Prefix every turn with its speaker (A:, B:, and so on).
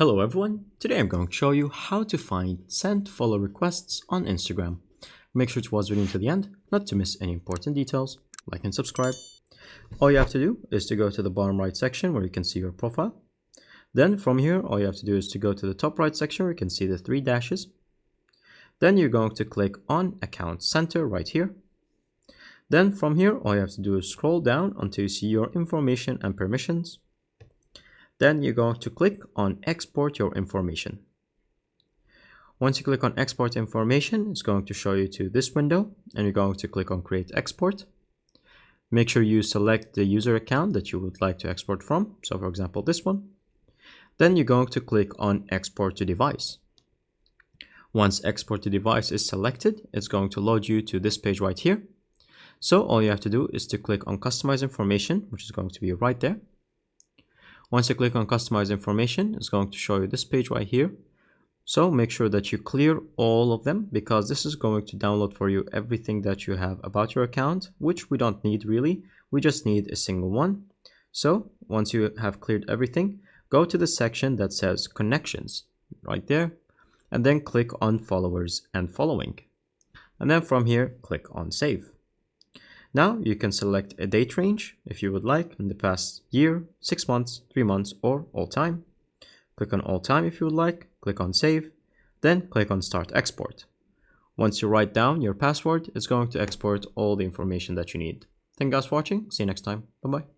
A: Hello everyone, today I'm going to show you how to find sent follow requests on Instagram. Make sure to watch the video to the end, not to miss any important details. Like and subscribe. All you have to do is to go to the bottom right section where you can see your profile. Then from here, all you have to do is to go to the top right section where you can see the 3 dashes. Then you're going to click on Account Center right here. Then from here, all you have to do is scroll down until you see your information and permissions. Then you're going to click on Export Your Information. Once you click on Export Information, it's going to show you to this window, and you're going to click on Create Export. Make sure you select the user account that you would like to export from, so for example this one. Then you're going to click on Export to Device. Once Export to Device is selected, it's going to load you to this page right here. So all you have to do is to click on Customize Information, which is going to be right there. Once you click on Customize Information, it's going to show you this page right here. So make sure that you clear all of them, because this is going to download for you everything that you have about your account, which we don't need really. We just need a single one. So once you have cleared everything, go to the section that says Connections right there, and then click on Followers and Following. And then from here, click on Save. Now you can select a date range if you would like, in the past year, 6 months, 3 months, or all time. Click on all time if you would like, click on save, then click on start export. Once you write down your password, it's going to export all the information that you need. Thank you guys for watching, see you next time, bye bye.